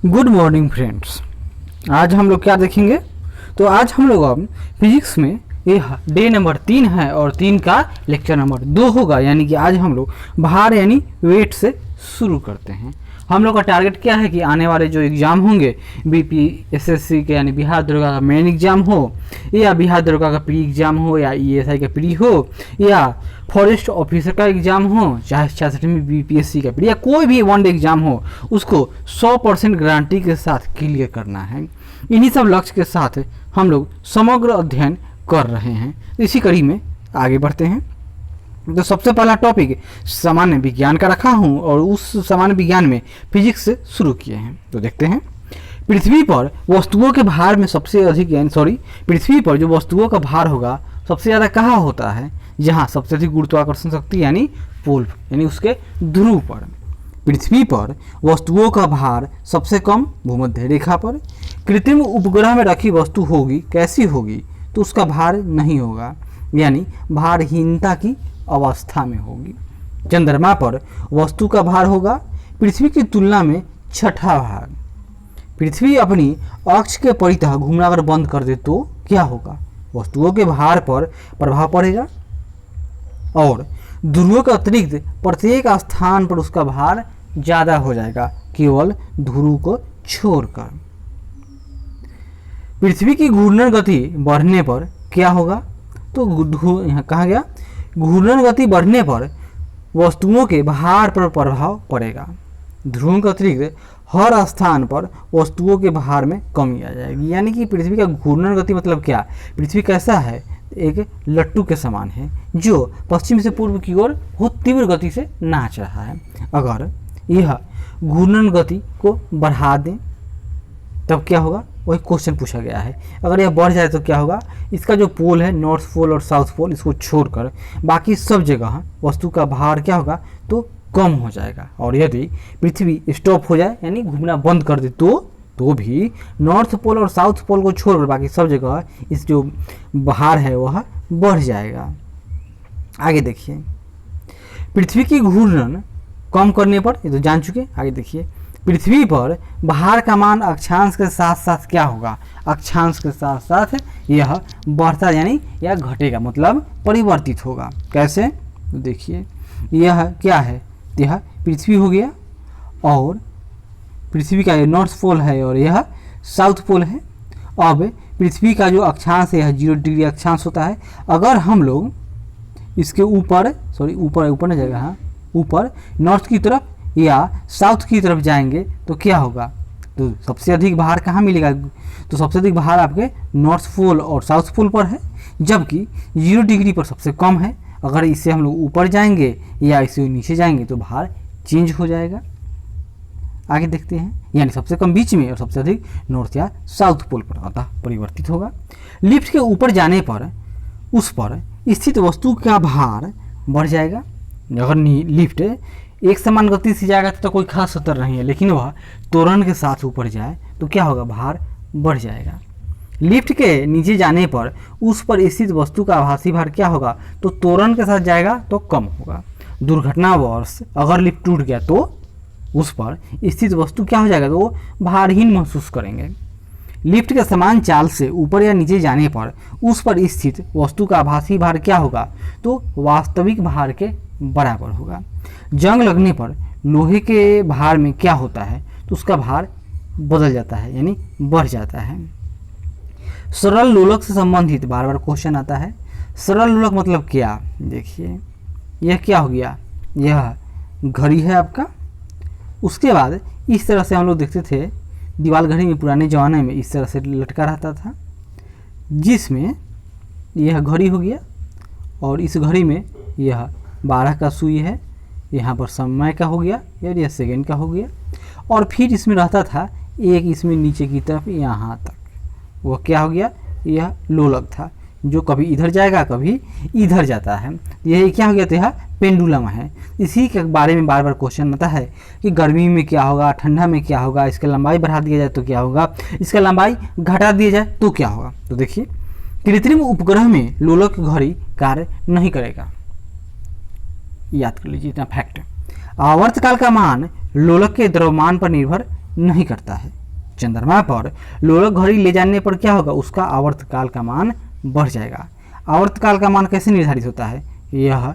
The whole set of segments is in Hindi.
Good morning friends. आज हम लोग क्या देखेंगे? तो आज हम लोग अब फिजिक्स में ये डे नंबर 3 है और 3 का लेक्चर नंबर 2 होगा। यानी कि आज हम लोग भार यानी वेट से शुरू करते हैं। हम लोग का टारगेट क्या है कि आने वाले जो एग्ज़ाम होंगे बीपीएसएससी के यानी बिहार दरोगा का मेन एग्ज़ाम हो या बिहार दरोगा का प्री एग्ज़ाम हो या ईएसआई का प्री हो या फॉरेस्ट ऑफिसर का एग्ज़ाम हो चाहे 66वीं बीपीएससी का प्री या कोई भी वन डे एग्ज़ाम हो, उसको 100% गारंटी के साथ क्लियर करना है। इन्हीं सब लक्ष्य के साथ हम लोग समग्र अध्ययन कर रहे हैं। इसी कड़ी में आगे बढ़ते हैं। तो सबसे पहला टॉपिक सामान्य विज्ञान का रखा हूं और उस सामान्य विज्ञान में फिजिक्स से शुरू किए हैं। तो देखते हैं, पृथ्वी पर वस्तुओं के भार में सबसे अधिक पृथ्वी पर जो वस्तुओं का भार होगा सबसे ज़्यादा कहाँ होता है? जहाँ सबसे अधिक गुरुत्वाकर्षण शक्ति यानी पोल यानी उसके ध्रुव पर। पृथ्वी पर वस्तुओं का भार सबसे कम भूमध्य रेखा पर। कृत्रिम उपग्रह में रखी वस्तु होगी, कैसी होगी? तो उसका भार नहीं होगा, यानी भारहीनता की अवस्था में होगी। चंद्रमा पर वस्तु का भार होगा पृथ्वी की तुलना में छठा भाग। पृथ्वी अपनी अक्ष के परितः घूमना अगर बंद कर दे तो क्या होगा? वस्तुओं के भार पर प्रभाव पड़ेगा और ध्रुवों के अतिरिक्त प्रत्येक स्थान पर उसका भार ज़्यादा हो जाएगा, केवल ध्रुव को छोड़कर। पृथ्वी की घूर्णन गति बढ़ने पर क्या होगा? तो यहाँ कहा गया घूर्णन गति बढ़ने पर वस्तुओं के भार पर प्रभाव पड़ेगा। ध्रुवों के अतिरिक्त हर स्थान पर वस्तुओं के भार में कमी आ जाएगी। यानी कि पृथ्वी का घूर्णन गति मतलब क्या? पृथ्वी कैसा है? एक लट्टू के समान है जो पश्चिम से पूर्व की ओर बहुत तीव्र गति से नाच रहा है। अगर यह घूर्णन गति को बढ़ा दें तब क्या होगा? वही क्वेश्चन पूछा गया है। अगर यह बढ़ जाए तो क्या होगा? इसका जो पोल है नॉर्थ पोल और साउथ पोल, इसको छोड़कर बाकी सब जगह वस्तु का भार क्या होगा? तो कम हो जाएगा। और यदि पृथ्वी स्टॉप हो जाए यानी घूमना बंद कर दे तो भी नॉर्थ पोल और साउथ पोल को छोड़कर बाकी सब जगह इस जो भार है वह बढ़ जाएगा। आगे देखिए, पृथ्वी की घूर्णन कम करने पर, ये तो जान चुके। आगे देखिए, पृथ्वी पर भार का मान अक्षांश के साथ साथ क्या होगा? अक्षांश के साथ साथ यह बढ़ता यानी यह घटेगा, मतलब परिवर्तित होगा। कैसे? तो देखिए, यह क्या है? यह पृथ्वी हो गया और पृथ्वी का यह नॉर्थ पोल है और यह साउथ पोल है। अब पृथ्वी का जो अक्षांश है यह 0 डिग्री अक्षांश होता है। अगर हम लोग इसके ऊपर ऊपर न जाएगा, हाँ, ऊपर नॉर्थ की तरफ या साउथ की तरफ जाएंगे तो क्या होगा? तो सबसे अधिक भार कहाँ मिलेगा? तो सबसे अधिक भार आपके नॉर्थ पोल और साउथ पोल पर है, जबकि 0 डिग्री पर सबसे कम है। अगर इससे हम लोग ऊपर जाएंगे या इससे नीचे जाएंगे तो भार चेंज हो जाएगा। आगे देखते हैं, यानी सबसे कम बीच में और सबसे अधिक नॉर्थ या साउथ पोल पर अतः परिवर्तित होगा। लिफ्ट के ऊपर जाने पर उस पर स्थित वस्तु का भार बढ़ जाएगा। अगर लिफ्ट एक समान गति से जाएगा तो कोई खास असर नहीं है, लेकिन वह त्वरण के साथ ऊपर जाए तो क्या होगा? भार बढ़ जाएगा। लिफ्ट के नीचे जाने पर उस पर स्थित वस्तु का आभासी भार क्या होगा? तो त्वरण के साथ जाएगा तो कम होगा। दुर्घटनावश अगर लिफ्ट टूट गया तो उस पर स्थित वस्तु क्या हो जाएगा? तो वो भारहीन महसूस करेंगे। लिफ्ट के समान चाल से ऊपर या नीचे जाने पर उस पर स्थित वस्तु का आभासी भार क्या होगा? तो वास्तविक भार के बराबर होगा। जंग लगने पर लोहे के भार में क्या होता है? तो उसका भार बदल जाता है यानी बढ़ जाता है। सरल लोलक से संबंधित बार बार क्वेश्चन आता है। सरल लोलक मतलब क्या? देखिए, यह क्या हो गया? यह घड़ी है आपका। उसके बाद इस तरह से हम लोग देखते थे दीवार घड़ी में, पुराने ज़माने में इस तरह से लटका रहता था, जिसमें यह घड़ी हो गया और इस घड़ी में यह 12 का सुई है, यहाँ पर समय का हो गया और यह सेकेंड का हो गया। और फिर इसमें रहता था एक इसमें नीचे की तरफ यहाँ तक, वह क्या हो गया? यह लोलक था जो कभी इधर जाएगा कभी इधर जाता है। यह क्या हो गया? तो यह पेंडुलम है। इसी के बारे में बार बार क्वेश्चन आता है कि गर्मी में क्या होगा, ठंडा में क्या होगा, इसका लंबाई बढ़ा दिया जाए तो क्या होगा, इसका लंबाई घटा दिया जाए तो क्या होगा। तो देखिए, कृत्रिम उपग्रह में लोलक घड़ी कार्य नहीं करेगा, याद कर लीजिए इतना फैक्ट। आवर्तकाल का मान लोलक के द्रव्यमान पर निर्भर नहीं करता है। चंद्रमा पर लोलक घड़ी ले जाने पर क्या होगा, उसका आवर्तकाल का मान बढ़ जाएगा। आवर्तकाल का मान कैसे निर्धारित होता है, यह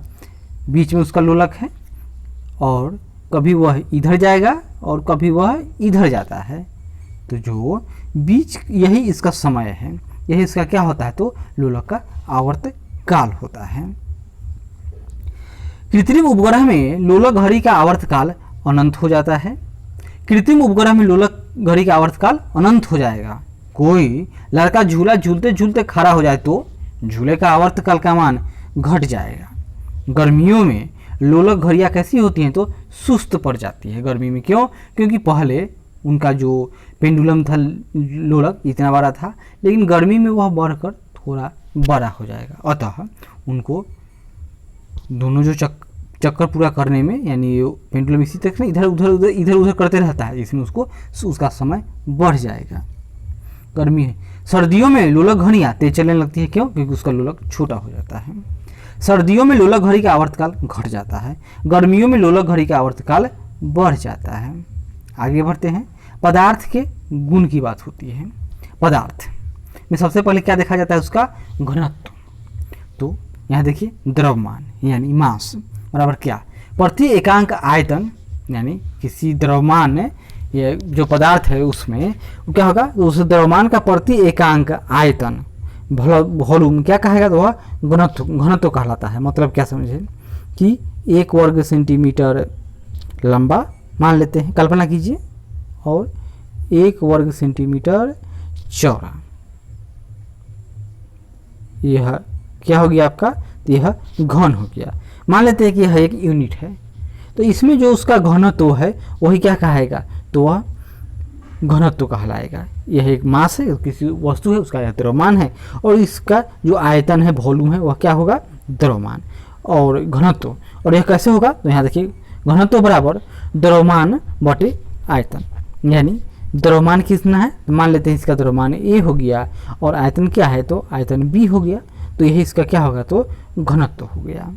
बीच में उसका लोलक है और कभी वह इधर जाएगा और कभी वह इधर जाता है, तो जो बीच यही इसका समय है, यही इसका क्या होता है, तो लोलक का आवर्तकाल होता है। कृत्रिम उपग्रह में लोलक घड़ी का आवर्तकाल अनंत हो जाता है। कृत्रिम उपग्रह में लोलक घड़ी का आवर्तकाल अनंत हो जाएगा। कोई लड़का झूला झूलते झूलते खड़ा हो जाए तो झूले का आवर्तकाल का मान घट जाएगा। गर्मियों में लोलक घड़ियाँ कैसी होती हैं, तो सुस्त पड़ जाती है गर्मी में। क्यों, क्योंकि पहले उनका जो पेंडुलम था लोलक इतना बड़ा था, लेकिन गर्मी में वह बढ़कर थोड़ा बड़ा हो जाएगा, अतः उनको दोनों जो चक्कर पूरा करने में, यानी पेंडुलम इसी तक इधर उधर करते रहता है, जिसमें उसका समय बढ़ जाएगा। गर्मी है। सर्दियों में लोलक घड़ियाँ तेज चलने लगती है। क्यों, क्योंकि उसका लोलक छोटा हो जाता है। सर्दियों में लोलक घड़ी का आवर्तकाल घट जाता है। गर्मियों में लोलक घड़ी का आवर्तकाल बढ़ जाता है। आगे बढ़ते हैं। पदार्थ के गुण की बात होती है। पदार्थ में सबसे पहले क्या देखा जाता है, उसका घनत्व। तो यहाँ देखिए, द्रव्यमान यानी मास बराबर क्या, प्रति एकांक आयतन, यानी किसी द्रव्यमान ये जो पदार्थ है उसमें क्या होगा, उस द्रव्यमान का प्रति एकांक आयतन वॉल्यूम क्या कहेगा, तो वह घनत्व कहलाता है। मतलब क्या समझे कि 1 वर्ग सेंटीमीटर लंबा मान लेते हैं, कल्पना कीजिए, और 1 वर्ग सेंटीमीटर चौड़ा, यह क्या हो गया आपका, तो यह घन हो गया। मान लेते हैं कि यह एक यूनिट है, तो इसमें जो उसका घनत्व है वही क्या कहेगा, तो वह घनत्व कहलाएगा। यह एक मास है, किसी वस्तु है, उसका यह द्रव्यमान है, और इसका जो आयतन है, वॉल्यूम है, वह क्या होगा, द्रव्यमान और घनत्व। और यह कैसे होगा, तो यहाँ देखिए, घनत्व बराबर द्रव्यमान बटे आयतन, यानी द्रव्यमान कितना है, मान लेते हैं इसका द्रव्यमान A हो गया और आयतन क्या है, तो आयतन B हो गया, तो यही इसका क्या होगा, तो घनत्व हो गया।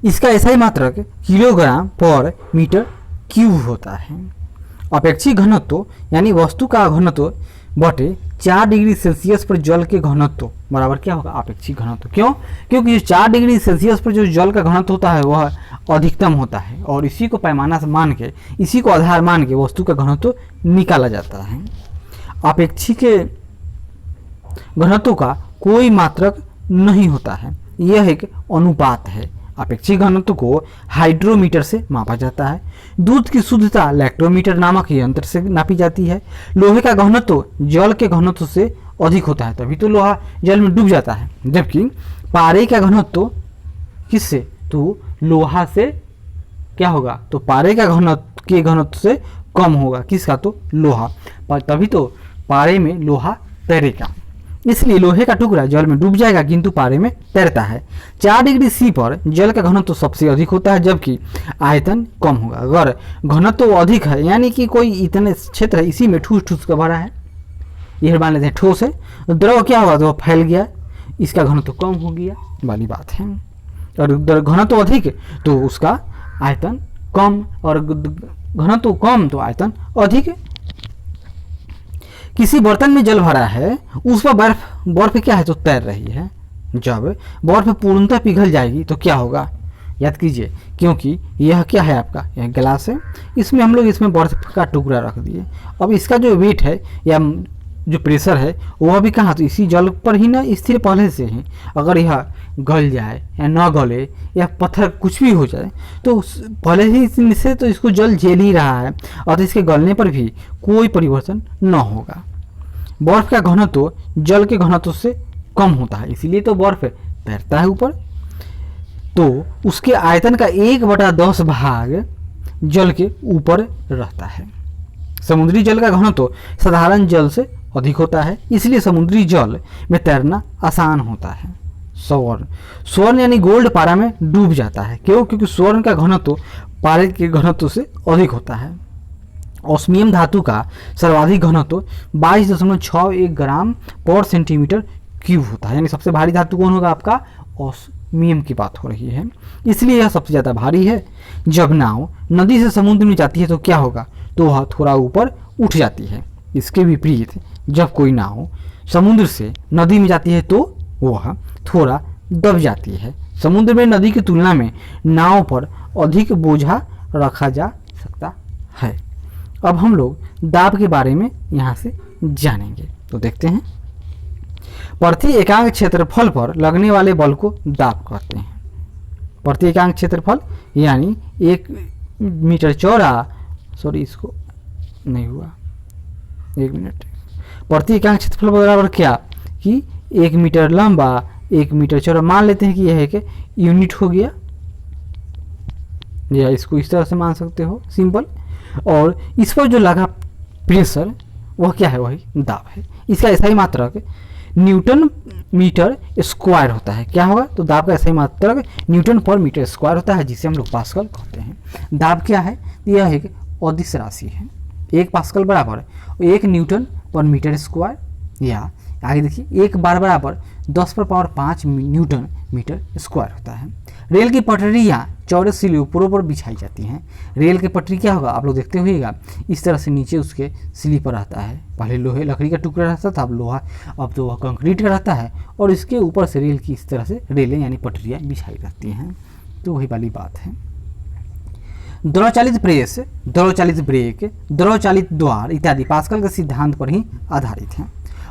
इसका ऐसा ही मात्रक किलोग्राम पर मीटर क्यूब होता है। अपेक्षित घनत्व यानी वस्तु का घनत्व बटे 4 डिग्री सेल्सियस पर जल के घनत्व बराबर क्या होगा, अपेक्षित घनत्व। क्यों, क्योंकि 4 डिग्री सेल्सियस पर जो जल का घनत्व होता है वह अधिकतम होता है, और इसी को पैमाना से मान के, इसी को आधार मान के वस्तु का घनत्व निकाला जाता है। अपेक्षित घनत्व का कोई मात्रक नहीं होता है, यह एक अनुपात है। अपेक्षित घनत्व को हाइड्रोमीटर से मापा जाता है। दूध की शुद्धता लैक्टोमीटर नामक यंत्र से नापी जाती है। लोहे का घनत्व जल के घनत्व से अधिक होता है, तभी तो लोहा जल में डूब जाता है, जबकि पारे का घनत्व किससे, तो लोहा से क्या होगा, तो पारे का घनत्व से कम होगा, किसका, तो लोहा, तभी तो पारे में लोहा तैरेगा। इसलिए लोहे का टुकड़ा जल में डूब जाएगा किंतु पारे में तैरता है। 4 डिग्री सी पर जल का घनत्व सबसे अधिक होता है, जबकि आयतन कम होगा। अगर घनत्व अधिक है, यानी कि कोई इतने क्षेत्र है, इसी में ठूस ठूस का भरा है, यह मान लेते हैं ठोस है, द्रव क्या होगा, तो फैल गया, इसका घनत्व कम हो गया वाली बात है। और घनत्व अधिक तो उसका आयतन कम, और घनत्व कम तो आयतन अधिक। किसी बर्तन में जल भरा है, उस पर बर्फ क्या है, तो तैर रही है। जब बर्फ पूर्णतः पिघल जाएगी तो क्या होगा, याद कीजिए, क्योंकि यह क्या है आपका, यह गिलास है, इसमें हम लोग इसमें बर्फ का टुकड़ा रख दिए। अब इसका जो वेट है या जो प्रेशर है वह भी कहाँ, तो इसी जल पर ही ना स्थिर पहले से है। अगर यह गल जाए या न गले या पत्थर कुछ भी हो जाए तो पहले ही से तो इसको जल झेल ही रहा है, और इसके गलने पर भी कोई परिवर्तन न होगा। बर्फ का घनत्व जल के घनत्व से कम होता है, इसीलिए तो बर्फ तैरता है ऊपर। तो उसके आयतन का 1/10 भाग जल के ऊपर रहता है। समुद्री जल का घनत्व साधारण जल से अधिक होता है, इसलिए समुद्री जल में तैरना आसान होता है। स्वर्ण यानी गोल्ड पारा में डूब जाता है। क्यों, क्योंकि स्वर्ण का घनत्व पारे के घनत्व से अधिक होता है। ऑस्मियम धातु का सर्वाधिक घनत्व 22.61 ग्राम पर सेंटीमीटर क्यूब होता है, यानी सबसे भारी धातु कौन होगा, आपका ऑस्मियम की बात हो रही है, इसलिए यह सबसे ज़्यादा भारी है। जब नाव नदी से समुद्र में जाती है तो क्या होगा, तो वह थोड़ा ऊपर उठ जाती है। इसके विपरीत जब कोई नाव समुद्र से नदी में जाती है तो वह थोड़ा दब जाती है। समुद्र में नदी की तुलना में नाव पर अधिक बोझा रखा जा सकता है। अब हम लोग दाब के बारे में यहाँ से जानेंगे, तो देखते हैं। प्रति एकांक क्षेत्रफल पर लगने वाले बल को दाब कहते हैं। प्रति एकांक क्षेत्रफल यानी 1 मीटर चौड़ा, सॉरी इसको नहीं हुआ, 1 मिनट। प्रति एकांक क्षेत्रफल बराबर क्या कि 1 मीटर लंबा 1 मीटर चौड़ा, मान लेते हैं कि यह एक यूनिट हो गया, या इसको इस तरह से मान सकते हो सिंपल। और इस पर जो लगा प्रेशर वह क्या है, वही दाब है। इसका ऐसा मात्रक न्यूटन मीटर स्क्वायर होता है। क्या होगा, तो दाब का ऐसा मात्रक न्यूटन पर मीटर स्क्वायर होता है, जिसे हम लोग पास्कल कहते हैं। दाब क्या है, यह एक अदिश राशि है। 1 पास्कल बराबर 1 न्यूटन पर मीटर स्क्वायर, या आगे देखिए 1 बार बराबर 10 पर पावर 5 न्यूटन मीटर स्क्वायर होता है। रेल की पटरियाँ चौड़े सिले ऊपरों पर बिछाई जाती हैं। रेल की पटरी क्या होगा, आप लोग देखते हुएगा इस तरह से नीचे उसके स्लीपर रहता है। पहले लोहे लकड़ी का टुकड़ा रहता था, अब लोहा, अब तो वह कंक्रीट का रहता है, और इसके ऊपर से रेल की इस तरह से रेलें यानी पटरियाँ बिछाई रहती हैं। तो वही वाली बात है। द्रव चालित प्रेस, द्रव चालित ब्रेक, द्रव चालित द्वार इत्यादि पास्कल के सिद्धांत पर ही आधारित हैं।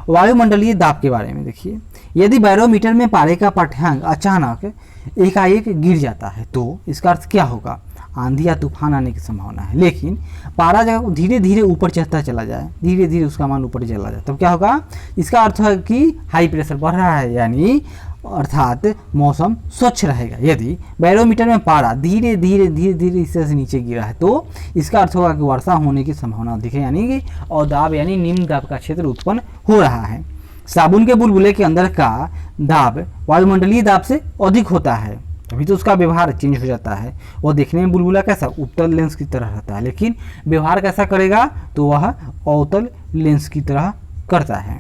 वायुमंडलीय दाब के बारे में देखिए। यदि बैरोमीटर में पारे का पाठ्यांक अचानक एकाएक गिर जाता है तो इसका अर्थ क्या होगा, आंधी या तूफान आने की संभावना है। लेकिन पारा जब धीरे धीरे ऊपर चढ़ता चला जाए, धीरे धीरे उसका मान ऊपर चला जाए, तब क्या होगा, इसका अर्थ है कि हाई प्रेशर बढ़ रहा है, यानी अर्थात मौसम स्वच्छ रहेगा। यदि बैरोमीटर में पारा धीरे धीरे धीरे धीरे इस तरह से नीचे गिरा है तो इसका अर्थ होगा कि वर्षा होने की संभावना अधिक है, यानी कि अवदाब यानी निम्न दाब का क्षेत्र उत्पन्न हो रहा है। साबुन के बुलबुले के अंदर का दाब वायुमंडलीय दाब से अधिक होता है, तभी तो उसका व्यवहार चेंज हो जाता है। वो देखने में बुलबुला कैसा उत्तल लेंस की तरह रहता है, लेकिन व्यवहार कैसा करेगा, तो वह अवतल लेंस की तरह करता है।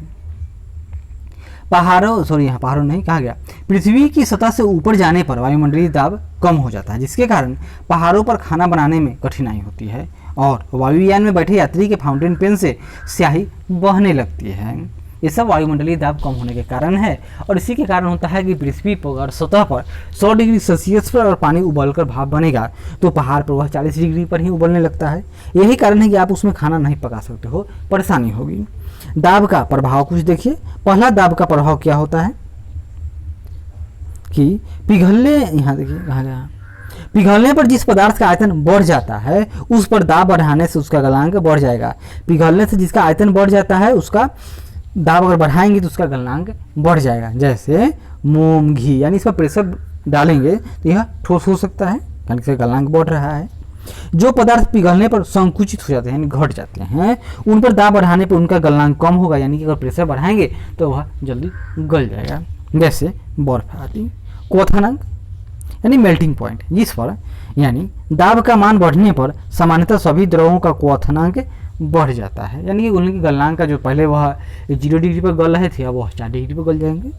पहाड़ों यहाँ पहाड़ों नहीं कहा गया, पृथ्वी की सतह से ऊपर जाने पर वायुमंडलीय दाब कम हो जाता है, जिसके कारण पहाड़ों पर खाना बनाने में कठिनाई होती है और वायुयान में बैठे यात्री के फाउंटेन पेन से स्याही बहने लगती है। ये सब वायुमंडलीय दाब कम होने के कारण है, और इसी के कारण होता है कि पृथ्वी पर सतह पर 100 डिग्री सेल्सियस पर अगर पानी उबलकर भाप बनेगा तो पहाड़ पर वह 40 डिग्री पर ही उबलने लगता है। यही कारण है कि आप उसमें खाना नहीं पका सकते हो, परेशानी होगी। दाब का प्रभाव कुछ देखिए। पहला दाब का प्रभाव क्या होता है कि पिघलने, यहाँ देखिए कहाँ गया, पिघलने पर जिस पदार्थ का आयतन बढ़ जाता है उस पर दाब बढ़ाने से उसका गलनांक बढ़ जाएगा। पिघलने से जिसका आयतन बढ़ जाता है उसका दाब अगर बढ़ाएंगे तो उसका गलनांक बढ़ जाएगा। जैसे मोम, घी, यानी इस पर प्रेशर डालेंगे तो यह ठोस हो सकता है, यानी इसका गलनांक बढ़ रहा है। जो पदार्थ पिघलने पर संकुचित हो जाते हैं, यानी घट जाते हैं, उन पर दाब बढ़ाने पर उनका गलनांक कम होगा, यानी कि अगर प्रेशर बढ़ाएंगे तो वह जल्दी गल जाएगा। जैसे बर्फ आदि। क्वथनांक यानी मेल्टिंग पॉइंट, जिस पर यानी दाब का मान बढ़ने पर सामान्यतः सभी द्रवों का क्वथनांक बढ़ जाता है, यानी कि उनकी गलनांक का जो पहले वह 0 डिग्री पर गल रहे थे अब वह 4 डिग्री पर गल जाएंगे।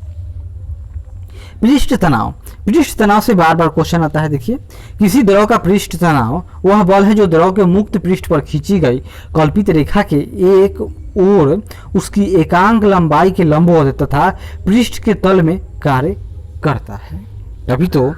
पृष्ठ तनाव, पृष्ठ तनाव से बार बार क्वेश्चन आता है। देखिए, किसी द्रव का पृष्ठ तनाव वह बल है जो द्रव के मुक्त पृष्ठ पर खींची गई कल्पित रेखा के एक ओर उसकी एकांक लंबाई के लंबवत तथा पृष्ठ के तल में कार्य करता है। तभी तो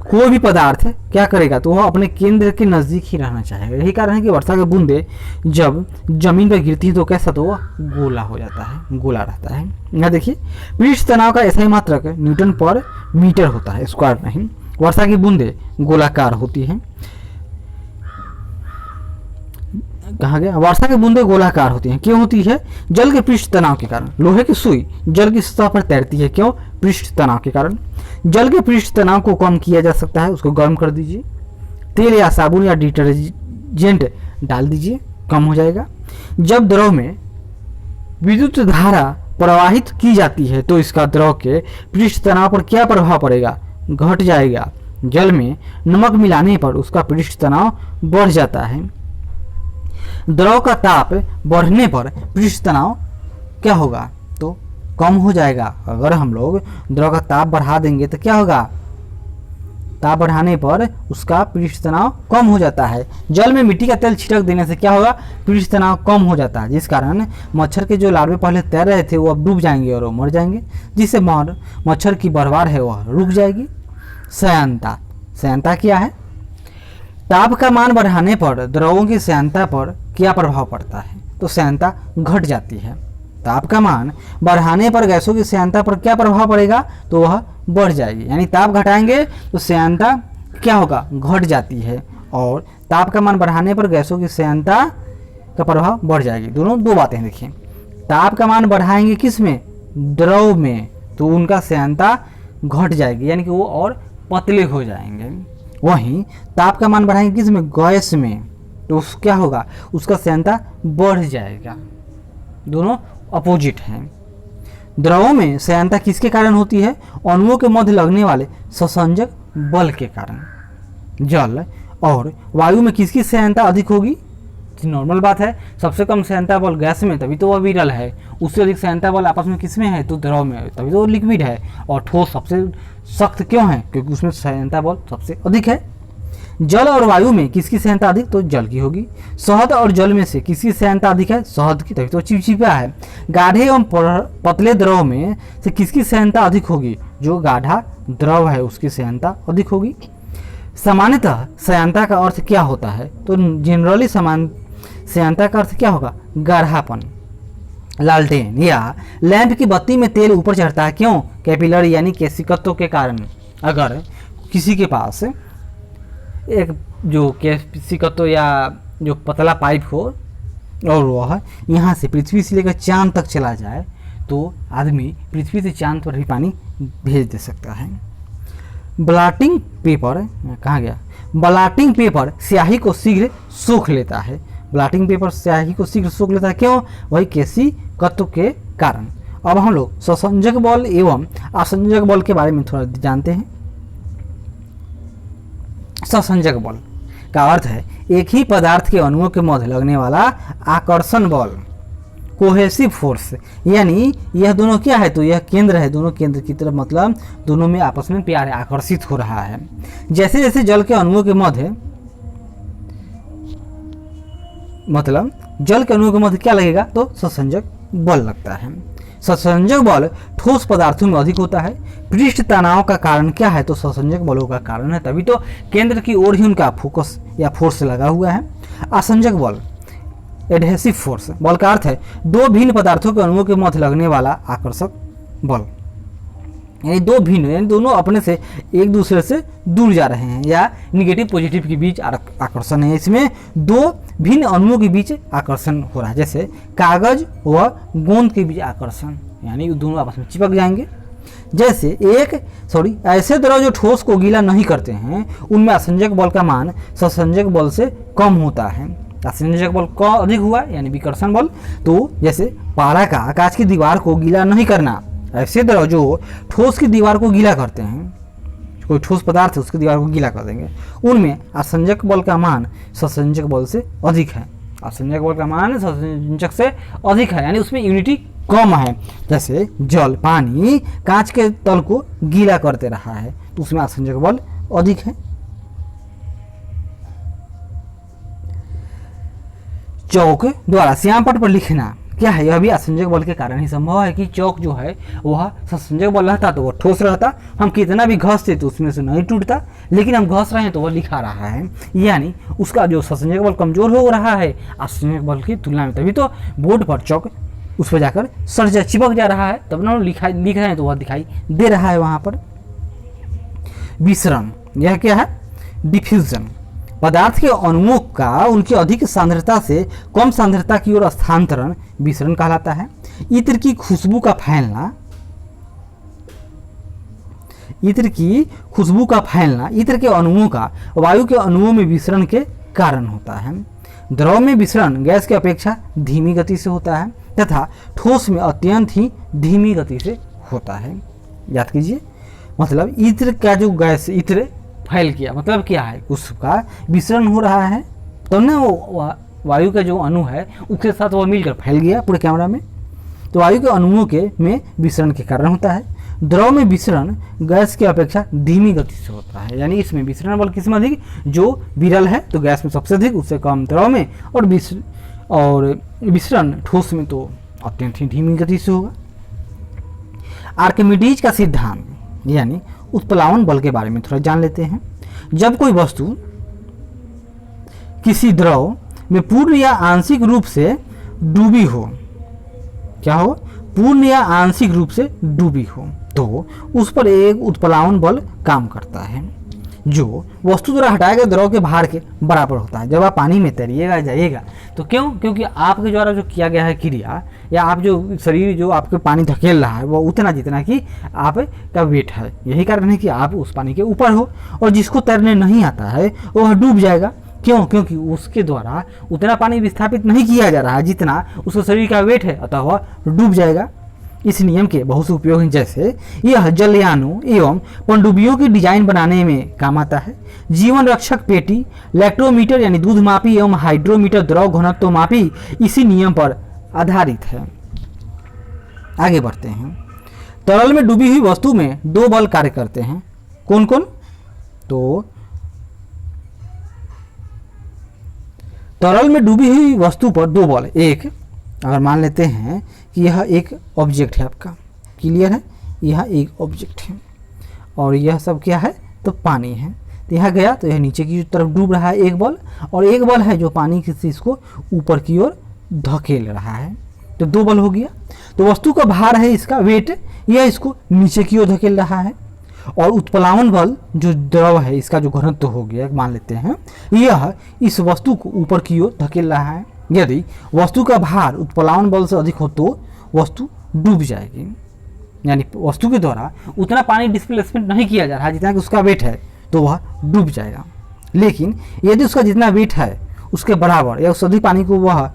कोई भी पदार्थ क्या करेगा, तो वह अपने केंद्र के नज़दीक ही रहना चाहेगा। यही कारण है कि वर्षा के बूंदे जब जमीन पर गिरती है तो कैसा, तो वह गोला हो जाता है, गोला रहता है। यहाँ देखिए, पृष्ठ तनाव का ऐसा ही मात्रक न्यूटन पर मीटर होता है, स्क्वायर नहीं। वर्षा की बूंदे गोलाकार होती हैं। कहा गया, वर्षा की बूंदें गोलाकार होती हैं। क्यों होती है, जल के पृष्ठ तनाव के कारण। लोहे की सुई जल की सतह पर तैरती है, क्यों, पृष्ठ तनाव के कारण। जल के पृष्ठ तनाव को कम किया जा सकता है, उसको गर्म कर दीजिए, तेल या साबुन या डिटर्जेंट डाल दीजिए, कम हो जाएगा। जब द्रव में विद्युत धारा प्रवाहित की जाती है तो इसका द्रव के पृष्ठ तनाव पर क्या प्रभाव पड़ेगा, घट जाएगा। जल में नमक मिलाने पर उसका पृष्ठ तनाव बढ़ जाता है। द्रव का ताप बढ़ने पर पृष्ठ तनाव क्या होगा, तो कम हो जाएगा। अगर हम लोग द्रव का ताप बढ़ा देंगे तो क्या होगा, ताप बढ़ाने पर उसका पृष्ठ तनाव कम हो जाता है। जल में मिट्टी का तेल छिड़क देने से क्या होगा, पृष्ठ तनाव कम हो जाता है, जिस कारण मच्छर के जो लार्वे पहले तैर रहे थे वो अब डूब जाएंगे और वो मर जाएंगे, जिससे मच्छर की बढ़वार है वह रुक जाएगी। श्यानता, श्यानता क्या है? ताप का मान बढ़ाने पर द्रवों की श्यानता पर क्या प्रभाव पड़ता है? तो श्यानता घट जाती है। ताप का मान बढ़ाने पर गैसों की श्यानता पर क्या प्रभाव पड़ेगा? तो वह बढ़ जाएगी, यानी ताप घटाएंगे तो श्यानता क्या होगा, घट जाती है, और ताप का मान बढ़ाने पर गैसों की श्यानता का प्रभाव बढ़ जाएगी। दोनों दो बातें देखिए, ताप का मान बढ़ाएंगे किस में, द्रव में, तो उनका श्यानता घट जाएगी, यानी कि वो और पतले हो जाएंगे। वहीं ताप का मान बढ़ाएंगे किस में, गैस में, तो क्या होगा, उसका श्यानता बढ़ जाएगा। दोनों अपोजिट हैं। द्रवों में श्यानता किसके कारण होती है? अणुओं के मध्य लगने वाले ससंजक बल के कारण। जल और वायु में किसकी श्यानता अधिक होगी? नॉर्मल बात है, सबसे कम श्यानता बल गैस में, तभी तो वह विरल है। उससे अधिक श्यानता बल आपस में किस में है? तो द्रव में, तभी तो वो लिक्विड है। और ठोस सबसे सख्त क्यों है? क्योंकि उसमें श्यानता बल सबसे अधिक है। जल और वायु में किसकी श्यानता अधिक? तो जल की होगी। शहद और जल में से किसकी श्यानता अधिक है? शहद की, तभी तो चिपचिपा है। गाढ़े एवं पतले द्रव में से किसकी श्यानता अधिक होगी? जो गाढ़ा द्रव है उसकी श्यानता अधिक होगी। सामान्यतः श्यानता का अर्थ क्या होता है? तो जनरली समान श्यानता का अर्थ क्या होगा? गाढ़ापन। लालटेन या लैंप की बत्ती में तेल ऊपर चढ़ता है, क्यों? कैपिलरी यानी केशिकत्व के कारण। अगर किसी के पास एक जो केशिकत्व या जो पतला पाइप हो और वह यहाँ से पृथ्वी से लेकर चांद तक चला जाए, तो आदमी पृथ्वी से चांद पर भी पानी भेज दे सकता है। ब्लॉटिंग पेपर कहाँ गया? ब्लॉटिंग पेपर स्याही को शीघ्र सोख लेता है। ब्लॉटिंग पेपर स्याही को शीघ्र सोख लेता है, क्यों? वही केशिकत्व के कारण। अब हम लोग ससंजक बल एवं असंजक बल के बारे में थोड़ा जानते हैं। ससंजक बल का अर्थ है एक ही पदार्थ के अणुओं के मध्य लगने वाला आकर्षण बल, कोहेसिव फोर्स। यानी यह दोनों क्या है? तो यह केंद्र है, दोनों केंद्र की तरफ, मतलब दोनों में आपस में प्यार है, आकर्षित हो रहा है। जैसे जैसे जल के अणुओं के मध्य, मतलब जल के अणुओं के मध्य क्या लगेगा? तो ससंजक बल लगता है। ससंजक बल ठोस पदार्थों में अधिक होता है। पृष्ठ तनाव का कारण क्या है? तो ससंजक बलों का कारण है, तभी तो केंद्र की ओर ही उनका फोकस या फोर्स लगा हुआ है। असंजक बल, एडहेसिव फोर्स, बल का अर्थ है दो भिन्न पदार्थों के अणुओं के मध्य लगने वाला आकर्षक बल। यानी दो भिन्न, यानी दोनों अपने से एक दूसरे से दूर जा रहे हैं, या निगेटिव पॉजिटिव के बीच आकर्षण है। इसमें दो भिन्न अणुओं के बीच आकर्षण हो रहा है, जैसे कागज व गोंद के बीच आकर्षण, यानी दोनों आपस में चिपक जाएंगे। जैसे ऐसे द्रव जो ठोस को गीला नहीं करते हैं, उनमें असंजक बल का मान ससंजक बल से कम होता है। असंजक बल का अधिक हुआ, यानी विकर्षण बल। तो जैसे पारा का कांच की दीवार को गीला नहीं करना, ऐसे द्रव जो ठोस की दीवार को गीला करते हैं, कोई ठोस पदार्थ है उसकी दीवार को गीला कर देंगे, उनमें असंजक बल का मान ससंजक बल से अधिक है। असंजक बल का मान ससंजक से अधिक है, यानी उसमें यूनिटी कम है। जैसे जल, पानी कांच के तल को गीला करते रहा है, तो उसमें असंजक बल अधिक है। चौक द्वारा श्यामपट्ट पर लिखना क्या है? यह भी असंजक बल के कारण ही संभव है कि चौक जो है वह ससंजक बल रहता तो वह ठोस रहता, हम कितना भी घसते तो उसमें से नहीं टूटता, लेकिन हम घस रहे हैं तो वह लिखा रहा है, यानी उसका जो ससंजक बल कमजोर हो रहा है असंजक बल की तुलना में। तभी तो बोर्ड पर चौक उस पर जाकर सर चिपक जा रहा है, तब ना लिख रहे हैं तो वह दिखाई दे रहा है वहाँ पर। विसरण, यह क्या है? डिफ्यूजन, पदार्थ के अणुओं का उनकी अधिक सांद्रता से कम सांद्रता की ओर स्थानांतरण विसरण कहलाता है। इत्र की खुशबू का फैलना, इत्र की खुशबू का फैलना इत्र के अणुओं का वायु के अणुओं में विसरण के कारण होता है। द्रव में विसरण गैस की अपेक्षा धीमी गति से होता है तथा ठोस में अत्यंत ही धीमी गति से होता है। याद कीजिए, मतलब इत्र का जो गैस इत्र फैल गया, मतलब क्या है? उसका विसरण हो रहा है, तो ना वो वायु का जो अणु है उसके साथ वह मिलकर फैल गया पूरे कैमरा में, तो वायु के अणुओं के में विसरण के कारण होता है। द्रव में विसरण गैस की अपेक्षा धीमी गति से होता है, यानी इसमें विसरण बल किसमें अधिक, जो विरल है तो गैस में सबसे अधिक, उससे कम द्रव में, और विसरण ठोस में तो अत्यंत ही धीमी गति से होगा। आर्किमिडीज का सिद्धांत यानी उत्प्लावन बल के बारे में थोड़ा जान लेते हैं। जब कोई वस्तु किसी द्रव में पूर्ण या आंशिक रूप से डूबी हो, क्या हो, पूर्ण या आंशिक रूप से डूबी हो, तो उस पर एक उत्प्लावन बल काम करता है जो वस्तु द्वारा हटाए गए द्रव के भार के बराबर होता है। जब आप पानी में तैरिएगा जाइएगा तो क्यों, क्योंकि आपके द्वारा जो किया गया है क्रिया, या आप जो शरीर जो आपके पानी धकेल रहा है वो उतना जितना कि आपका वेट है, यही कारण है कि आप उस पानी के ऊपर हो। और जिसको तैरने नहीं आता है वह डूब जाएगा, क्यों, क्योंकि उसके द्वारा उतना पानी विस्थापित नहीं किया जा रहा है जितना उसके शरीर का वेट है, अतः वह डूब जाएगा। इस नियम के बहुत से उपयोग हैं, जैसे यह जलयानों एवं पनडुब्बियों की डिजाइन बनाने में काम आता है। जीवन रक्षक पेटी, लैक्टोमीटर यानी दूध मापी एवं हाइड्रोमीटर द्रव घनत्व मापी इसी नियम पर आधारित है। आगे बढ़ते हैं। तरल में डूबी हुई वस्तु में दो बल कार्य करते हैं, कौन कौन, तो तरल में डूबी हुई वस्तु पर दो बल, एक अगर मान लेते हैं कि यह एक ऑब्जेक्ट है आपका, क्लियर है, यह एक ऑब्जेक्ट है और यह सब क्या है, तो पानी है, तो यह गया तो यह नीचे की तरफ डूब रहा है एक बल, और एक बल है जो पानी की चीज को ऊपर की ओर धकेल रहा है, तो दो बल हो गया। तो वस्तु का भार है इसका वेट, यह इसको नीचे की ओर धकेल रहा है, और उत्प्लावन बल जो द्रव है इसका जो घनत्व हो गया मान लेते हैं, यह इस वस्तु को ऊपर की ओर धकेल रहा है। यदि वस्तु का भार उत्प्लावन बल से अधिक हो तो वस्तु डूब जाएगी, यानी वस्तु के द्वारा उतना पानी डिस्प्लेसमेंट नहीं किया जा रहा जितना कि उसका वेट है, तो वह डूब जाएगा। लेकिन यदि उसका जितना वेट है उसके बराबर या उससे अधिक पानी को वह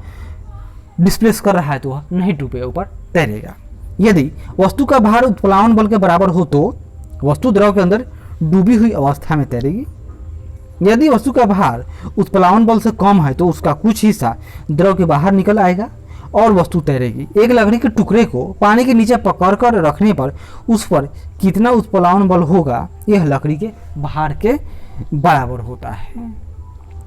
डिस्प्लेस कर रहा है तो वह नहीं डूबेगा, ऊपर तैरेगा। यदि वस्तु का भार उत्प्लावन बल के बराबर हो तो वस्तु द्रव के अंदर डूबी हुई अवस्था में तैरेगी। यदि वस्तु का भार उत्प्लावन बल से कम है तो उसका कुछ हिस्सा द्रव के बाहर निकल आएगा और वस्तु तैरेगी। एक लकड़ी के टुकड़े को पानी के नीचे पकड़कर रखने पर उस पर कितना उत्प्लावन बल होगा, यह लकड़ी के भार के बराबर होता है।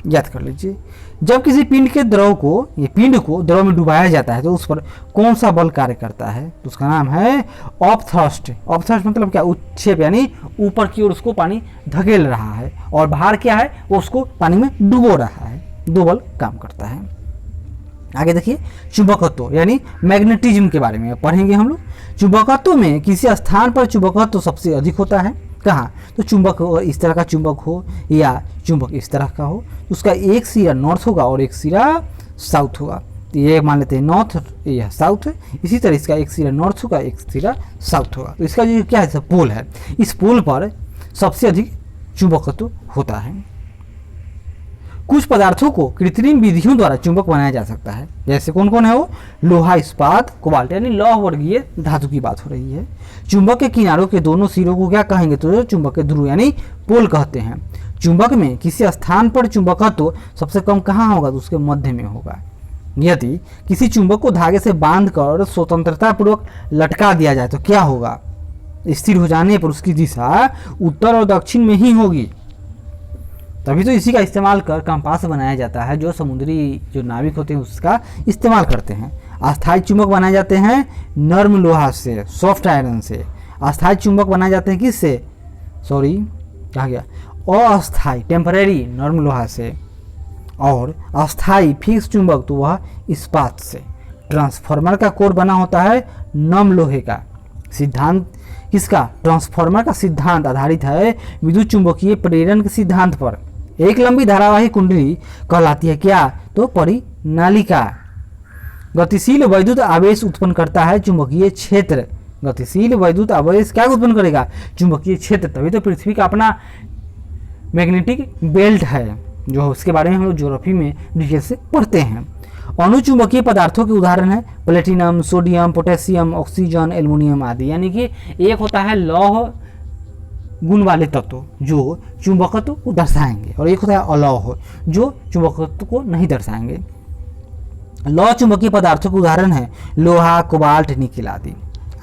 याद कर लीजिए, जब किसी पिंड के द्रव को, ये पिंड को द्रव में डुबाया जाता है तो उस पर कौन सा बल कार्य करता है, तो उसका नाम है ऑपथ्रस्ट। ऑपथ्रस्ट मतलब क्या, उत्क्षेप, यानी ऊपर की ओर उसको पानी धकेल रहा है, और भार क्या है, वो उसको पानी में डुबो रहा है, दो बल काम करता है। आगे देखिए, चुंबकत्व यानी मैग्नेटिज्म के बारे में पढ़ेंगे हम लोग। चुंबकत्व में किसी स्थान पर चुंबकत्व सबसे अधिक होता है, कहाँ, तो चुंबक इस तरह का चुंबक हो या चुंबक इस तरह का हो, तो उसका एक सिरा नॉर्थ होगा और एक सिरा साउथ होगा। तो ये मान लेते हैं नॉर्थ, यह साउथ है, इसी तरह इसका एक सिरा नॉर्थ होगा, एक सिरा साउथ होगा। तो इसका जो क्या है, पोल है, इस पोल पर सबसे अधिक चुंबकत्व होता है। कुछ पदार्थों को कृत्रिम विधियों द्वारा चुंबक बनाया जा सकता है, जैसे कौन कौन है वो, लोहा, इस्पात, कोबाल्ट, यानी लौह वर्गीय धातु की बात हो रही है। चुंबक के किनारों के दोनों सिरों को क्या कहेंगे, तो चुंबक के ध्रुव यानी पोल कहते हैं। चुंबक में किसी स्थान पर चुंबकत्व सबसे कम कहाँ होगा, तो उसके मध्य में होगा। यदि किसी चुंबक को धागे से बांधकर स्वतंत्रता पूर्वक लटका दिया जाए तो क्या होगा, स्थिर हो जाने पर उसकी दिशा उत्तर और दक्षिण में ही होगी। तभी तो इसी का इस्तेमाल कर कंपास बनाया जाता है, जो समुद्री जो नाविक होते हैं उसका इस्तेमाल करते हैं। अस्थायी चुंबक बनाए जाते हैं नर्म लोहा से, सॉफ्ट आयरन से। अस्थायी चुंबक बनाए जाते हैं किससे, सॉरी कहा गया, अस्थायी टेम्परेरी नर्म लोहा से, और अस्थायी फिक्स चुंबक तो वह इस्पात से। ट्रांसफार्मर का कोर बना होता है नम लोहे का। सिद्धांत किसका, ट्रांसफार्मर का सिद्धांत आधारित है विद्युत चुंबकीय प्रेरण के सिद्धांत पर। एक लंबी धारावाही कुंडली कहलाती है क्या, तो परिनालिका। गतिशील वैद्युत आवेश उत्पन्न करता है चुंबकीय क्षेत्र। गतिशील वैद्युत आवेश क्या उत्पन्न करेगा, चुंबकीय क्षेत्र। तभी तो पृथ्वी का अपना मैग्नेटिक बेल्ट है, जो उसके बारे में हम लोग ज्योग्राफी में डिटेल से पढ़ते हैं। अणुचुंबकीय पदार्थों के उदाहरण है platinum, sodium, potassium, oxygen, aluminium आदि। यानी कि एक होता है लौह गुण वाले तत्व जो चुंबकत्व को दर्शाएंगे, और एक होता है अलौह जो चुंबकत्व को नहीं दर्शाएंगे। लौह चुंबकीय पदार्थों के उदाहरण है लोहा, कोबाल्ट, निकेल आदि।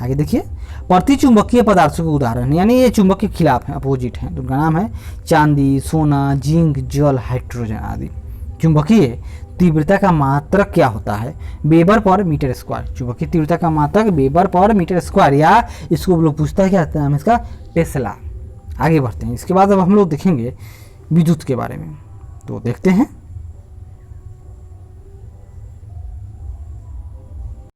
आगे देखिए, प्रति चुंबकीय पदार्थों के उदाहरण, यानी ये चुंबक के खिलाफ है, अपोजिट है, तो उनका नाम है चांदी, सोना, जिंक, जल, हाइड्रोजन आदि। चुंबकीय तीव्रता का मात्रक क्या होता है? वेबर पर मीटर स्क्वायर। चुंबकीय तीव्रता का मात्रक वेबर पर मीटर स्क्वायर, या इसको लोग पूछता है क्या नाम है इसका? टेस्ला। आगे बढ़ते हैं। इसके बाद अब हम लोग देखेंगे विद्युत के बारे में, तो देखते हैं।